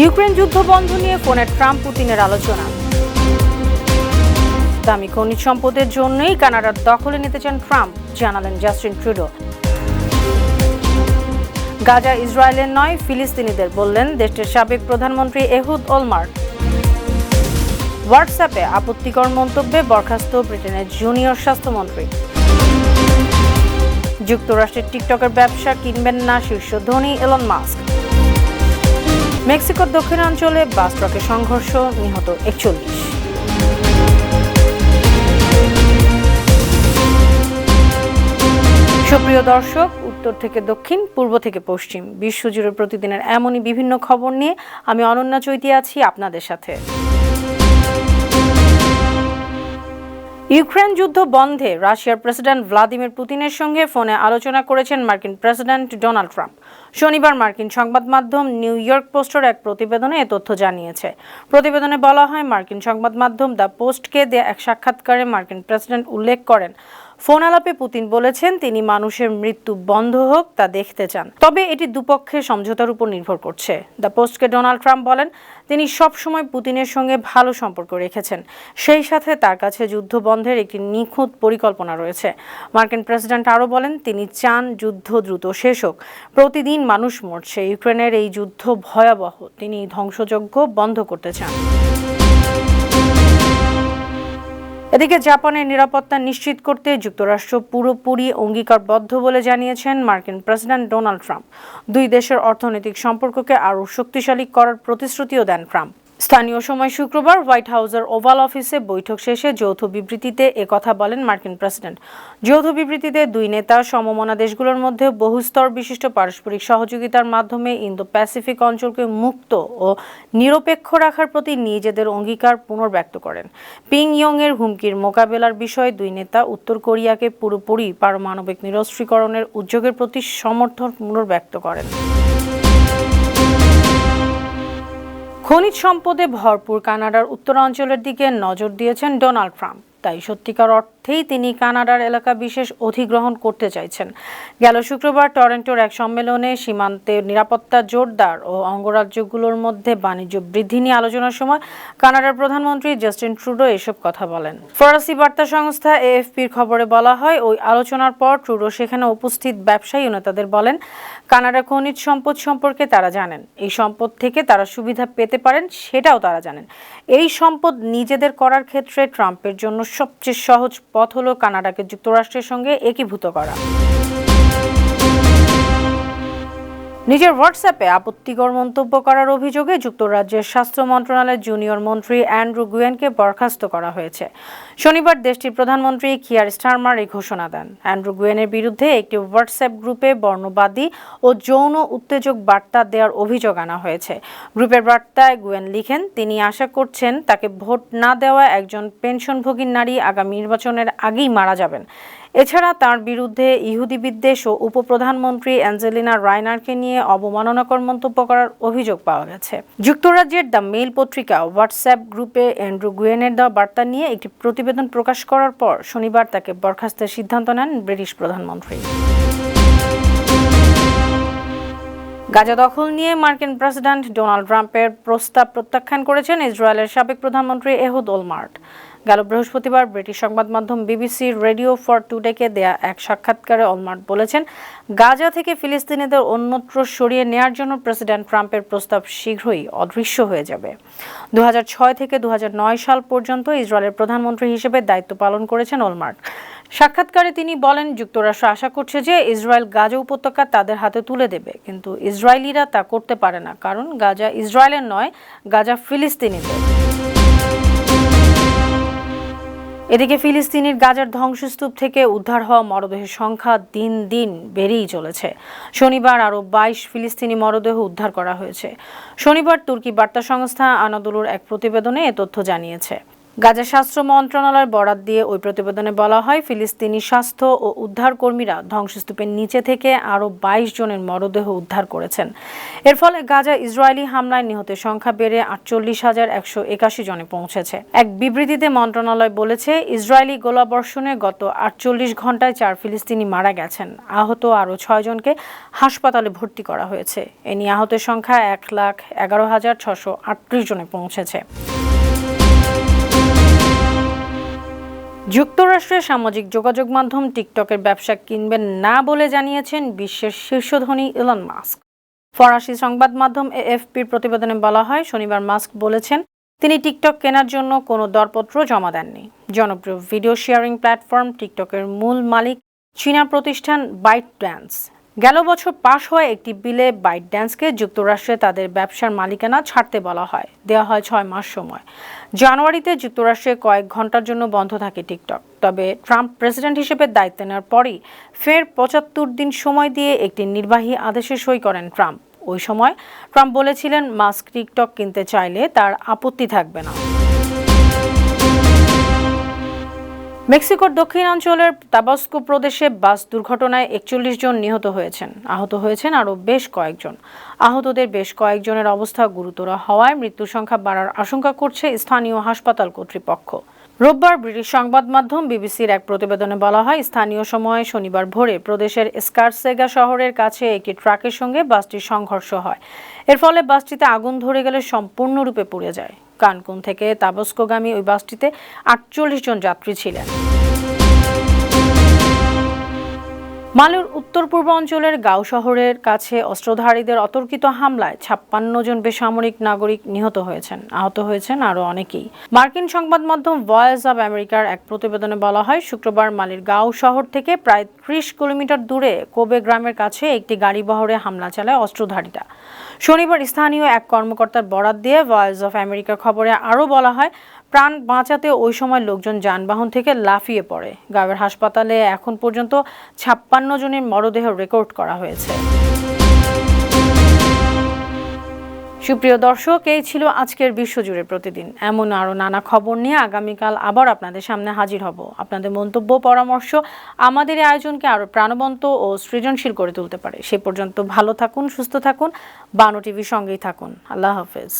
Ukraine যুদ্ধ বন্ধ নিয়ে ফোনে ট্রাম্প পুতিনের আলোচনা। দামি খনিজ সম্পদের জন্যই কানাডার দখলে নিতে চান ট্রাম্প, জানালেন জাস্টিন ট্রুডো। গাজা ইসরায়েলের নয়, ফিলিস্তিনিদের, বললেন দেশটির সাবেক প্রধানমন্ত্রী এহুদ ওলমার্ট। হোয়াটসঅ্যাপে আপত্তিকর মন্তব্যে বরখাস্ত ব্রিটেনের জুনিয়র স্বাস্থ্যমন্ত্রী। যুক্তরাষ্ট্রের টিকটকের ব্যবসা কিনবেন না শীর্ষ ধনী এলন মাস্ক। মেক্সিকোর দক্ষিণাঞ্চলে বাস ট্রাকের সংঘর্ষ, নিহত 41। সুপ্রিয় দর্শক, উত্তর থেকে দক্ষিণ, পূর্ব থেকে পশ্চিম, বিশ্বজুড়ে প্রতিদিনের এমনই বিভিন্ন খবর নিয়ে আমি অনন্যা চৈতি আছি আপনাদের সাথে। ইউক্রেন যুদ্ধ বন্ধে রাশিয়ার প্রেসিডেন্ট ভ্লাদিমির পুতিনের সঙ্গে ফোনে আলোচনা করেছেন মার্কিন প্রেসিডেন্ট ডোনাল্ড ট্রাম্প। শনিবার মার্কিন সংবাদ মাধ্যম নিউ ইয়র্ক পোস্টের এক প্রতিবেদনে এ তথ্য জানিয়েছে। প্রতিবেদনে বলা হয়, মার্কিন সংবাদ মাধ্যম দ্য পোস্টকে দেয়া এক সাক্ষাৎকারে মার্কিন প্রেসিডেন্ট উল্লেখ করেন, ফোন আলাপে পুতিন বলেছেন তিনি মানুষের মৃত্যু বন্ধ হোক তা দেখতে চান, তবে এটি দুপক্ষের সমঝোতার উপর নির্ভর করছে। দ্য পোস্টকে ডোনাল্ড ট্রাম্প বলেন তিনি সবসময় পুতিনের সঙ্গে ভালো সম্পর্ক রেখেছেন, সেই সাথে তার কাছে যুদ্ধ বন্ধের একটি নিখুঁত পরিকল্পনা রয়েছে। মার্কিন প্রেসিডেন্ট আরও বলেন তিনি চান যুদ্ধ দ্রুত শেষ হোক। প্রতিদিন মানুষ মরছে, ইউক্রেনের এই যুদ্ধ ভয়াবহ, তিনি ধ্বংসযজ্ঞ বন্ধ করতে চান। এদিকে জাপানের নিরাপত্তা নিশ্চিত করতে যুক্তরাষ্ট্র পুরোপুরি অঙ্গীকারবদ্ধ বলে জানিয়েছেন মার্কিন প্রেসিডেন্ট ডোনাল্ড ট্রাম্প। দুই দেশের অর্থনৈতিক সম্পর্ককে আরও শক্তিশালী করার প্রতিশ্রুতিও দেন ট্রাম্প। স্থানীয় সময় শুক্রবার হোয়াইট হাউসের ওভাল অফিসে বৈঠক শেষে যৌথ বিবৃতিতে একথা বলেন মার্কিন প্রেসিডেন্ট। যৌথ বিবৃতিতে দুই নেতা সমমনা দেশগুলোর মধ্যে বহুস্তর বিশিষ্ট পারস্পরিক সহযোগিতার মাধ্যমে ইন্দো প্যাসিফিক অঞ্চলকে মুক্ত ও নিরপেক্ষ রাখার প্রতি নিজেদের অঙ্গীকার পুনর্ব্যক্ত করেন। পিংইয়ংয়ের হুমকির মোকাবেলার বিষয়ে দুই নেতা উত্তর কোরিয়াকে পুরোপুরি পারমাণবিক নিরস্ত্রীকরণের উদ্যোগের প্রতি সমর্থন পুনর্ব্যক্ত করেন। খনিজ সম্পদে ভরপুর কানাডার উত্তরাঞ্চলের দিকে নজর দিয়েছেন ডোনাল্ড ট্রাম্প। তাই সত্যিকার অর্থেই তিনি কানাডার এলাকা বিশেষ অধিগ্রহণ করতে চাইছেন। গেল শুক্রবার টরন্টোর এক সম্মেলনে সীমান্তের নিরাপত্তা জোরদার ও অঙ্গরাজ্যগুলোর মধ্যে বাণিজ্য বৃদ্ধি নিয়ে আলোচনার সময় কানাডার প্রধানমন্ত্রী জাস্টিন ট্রুডো এসব কথা বলেন। ফরাসি বার্তা সংস্থা এএফপির খবরে বলা হয়, ওই আলোচনার পর ট্রুডো সেখানে উপস্থিত ব্যবসায়ী নেতাদের বলেন কানাডা খনিজ সম্পদ সম্পর্কে তারা জানেন, এই সম্পদ থেকে তারা সুবিধা পেতে পারেন সেটাও তারা জানেন। এই সম্পদ নিজেদের করার ক্ষেত্রে ট্রাম্পের জন্য সবচেয়ে সহজ পথ হলো কানাডাকে যুক্তরাষ্ট্রের সঙ্গে একীভূত করা। নিজের হোয়াটসঅ্যাপে আপত্তিকর মন্তব্য করার অভিযোগে যুক্তরাজ্যের স্বাস্থ্য মন্ত্রণালয়ের জুনিয়র মন্ত্রী অ্যান্ড্রু গুয়েনকে বরখাস্ত করা হয়েছে। শনিবার দেশটির প্রধানমন্ত্রী কিয়ার স্টারমার এই ঘোষণা দেন। অ্যান্ড্রু গুয়েনের বিরুদ্ধে একটি হোয়াটসঅ্যাপ গ্রুপে বর্ণবাদী ও যৌন উত্তেজক বার্তা দেওয়ার অভিযোগ আনা হয়েছে। গ্রুপের বার্তায় গুয়েন লিখেন তিনি আশা করছেন তাকে ভোট না দেওয়া একজন পেনশনভোগী নারী আগামী নির্বাচনের আগেই মারা যাবেন। এছাড়া তার বিরুদ্ধে ইহুদি বিদ্বেষ ও উপপ্রধানমন্ত্রী অ্যাঞ্জেলিনা রাইনারকে নিয়ে অবমাননাকর মন্তব্য করার অভিযোগ পাওয়া গেছে। যুক্তরাজ্যের দ্য মেইল পত্রিকা হোয়াটসঅ্যাপ গ্রুপে অ্যান্ড্রু গুয়েনের দেওয়া বার্তা নিয়ে একটি প্রতিবেদন প্রকাশ করার পর শনিবার তাকে বরখাস্তের সিদ্ধান্ত নেন ব্রিটিশ প্রধানমন্ত্রী। গাজা দখল নিয়ে মার্কিন প্রেসিডেন্ট ডোনাল্ড ট্রাম্পের প্রস্তাব প্রত্যাখ্যান করেছেন ইসরায়েলের সাবেক প্রধানমন্ত্রী এহুদ ওলমার্ট। গেল বৃহস্পতিবার ব্রিটিশ সংবাদ মাধ্যম বিবিসির রেডিও ফর টুডেকে দেয়া এক সাক্ষাৎকারে ওলমার্ট বলেছেন গাজা থেকে ফিলিস্তিনিদের অন্যত্র সরিয়ে নেয়ার জন্য প্রেসিডেন্ট ট্রাম্পের প্রস্তাব শীঘ্রই অদৃশ্য হয়ে যাবে। 2006 থেকে 2009 সাল পর্যন্ত ইসরায়েলের প্রধানমন্ত্রী হিসেবে দায়িত্ব পালন করেছেন ওলমার্ট। সাক্ষাৎকারে তিনি বলেন যুক্তরাষ্ট্র আশা করছে যে ইসরায়েল গাজা উপত্যকা তাদের হাতে তুলে দেবে, কিন্তু ইসরায়েলিরা তা করতে পারে না, কারণ গাজা ইসরায়েলের নয়, গাজা ফিলিস্তিনিদের। এদিকে ফিলিস্তিনির গাজার ধ্বংসস্তূপ থেকে উদ্ধার হওয়া মরদেহের সংখ্যা দিন দিন বেড়েই চলেছে। শনিবার আরও 22 ফিলিস্তিনি মরদেহ উদ্ধার করা হয়েছে। শনিবার তুর্কি বার্তা সংস্থা আনাদোলুর এক প্রতিবেদনে এ তথ্য জানিয়েছে। গাজা স্বাস্থ্য মন্ত্রণালয়ের বরাত দিয়ে ওই প্রতিবেদনে বলা হয়, ফিলিস্তিনি স্বাস্থ্য ও উদ্ধার কর্মীরা ধ্বংসস্তূপের নিচে থেকে আরও ২২ জনের মরদেহ উদ্ধার করেছেন। এর ফলে গাজা ইসরায়েলি হামলায় নিহতের সংখ্যা বেড়ে ৪৮,১৮১ জনে পৌঁছেছে। এক বিবৃতিতে মন্ত্রণালয় বলেছে, ইসরায়েলি গোলাবর্ষণে গত ৪৮ ঘণ্টায় ৪ ফিলিস্তিনি মারা গেছেন। আহত আরও ৬ জনকে হাসপাতালে ভর্তি করা হয়েছে। এ নিয়ে আহতের সংখ্যা ১,১১,৬৩৮ জনে পৌঁছেছে। যুক্তরাষ্ট্রের সামাজিক যোগাযোগ মাধ্যম টিকটকের ব্যবসা কিনবেন না বলে জানিয়েছেন বিশ্বের শীর্ষ ধনী ইলন মাস্ক। ফরাসি সংবাদ মাধ্যম এএফপির প্রতিবেদনে বলা হয়, শনিবার মাস্ক বলেছেন তিনি টিকটক কেনার জন্য কোনো দরপত্র জমা দেননি। জনপ্রিয় ভিডিও শেয়ারিং প্ল্যাটফর্ম টিকটকের মূল মালিক চীনা প্রতিষ্ঠান বাইটড্যান্স। গেল বছর পাশ হওয়া একটি বিলে বাইটড্যান্সকে যুক্তরাষ্ট্রে তাদের ব্যবসার মালিকানা ছাড়তে বলা হয়। দেওয়া হয় ৬ মাস সময়। জানুয়ারিতে যুক্তরাষ্ট্রে কয়েক ঘন্টার জন্য বন্ধ থাকে টিকটক। তবে ট্রাম্প প্রেসিডেন্ট হিসেবে দায়িত্ব নেওয়ার পরই ফের ৭৫ দিন সময় দিয়ে একটি নির্বাহী আদেশে সই করেন ট্রাম্প। ওই সময় ট্রাম্প বলেছিলেন, মাস্ক টিকটক কিনতে চাইলে তার আপত্তি থাকবে না। মেক্সিকোর দক্ষিণাঞ্চলের তাবাস্কো প্রদেশে বাস দুর্ঘটনায় ৪১ জন নিহত হয়েছেন। আহত হয়েছেন আরও বেশ কয়েকজন। আহতদের বেশ কয়েকজনের অবস্থা গুরুতর হওয়ায় মৃত্যুর সংখ্যা বাড়ার আশঙ্কা করছে স্থানীয় হাসপাতাল কর্তৃপক্ষ। রোববার ব্রিটিশ সংবাদ মাধ্যম বিবিসির এক প্রতিবেদনে বলা হয়, স্থানীয় সময় শনিবার ভোরে প্রদেশের স্কারসেগা শহরের কাছে একটি ট্রাকের সঙ্গে বাসটির সংঘর্ষ হয়। এর ফলে বাসটিতে আগুন ধরে গেলে সম্পূর্ণরূপে পুড়ে যায়। কানকুন থেকে তাবাস্কোগামী ওই বাসটিতে ৪৮ জন যাত্রী ছিলেন। মালির উত্তর পূর্ব অঞ্চলের গাও শহরের কাছে অস্ত্রধারীদের অতর্কিত হামলায় ৫৬ জন বেসামরিক নাগরিক নিহত হয়েছেন। আহত হয়েছেন আরও অনেকেই। মার্কিন সংবাদ মাধ্যম ভয়েস অব আমেরিকার এক প্রতিবেদনে বলা হয়, শুক্রবার মালির গাও শহর থেকে প্রায় ৩০ কিলোমিটার দূরে কোবে গ্রামের কাছে একটি গাড়িবহরে হামলা চালায় অস্ত্রধারীরা। শনিবার স্থানীয় এক কর্মকর্তার বরাত দিয়ে ভয়েস অব আমেরিকার খবরে আরও বলা হয়, প্রাণ বাঁচাতে ওই সময় লোকজন যানবাহন থেকে লাফিয়ে পড়ে। গাঁয়ের হাসপাতালে এখন পর্যন্ত ৫৬ জনের মরদেহ রেকর্ড করা হয়েছে। সুপ্রিয় দর্শক, এই ছিল আজকের বিশ্বজুড়ে প্রতিদিন। এমন আরও নানা খবর নিয়ে আগামীকাল আবার আপনাদের সামনে হাজির হব। আপনাদের মন্তব্য, পরামর্শ আমাদের এই আয়োজনকে আরও প্রাণবন্ত ও সৃজনশীল করে তুলতে পারে। সে পর্যন্ত ভালো থাকুন, সুস্থ থাকুন, বানো টিভির সঙ্গেই থাকুন। আল্লাহ হাফেজ।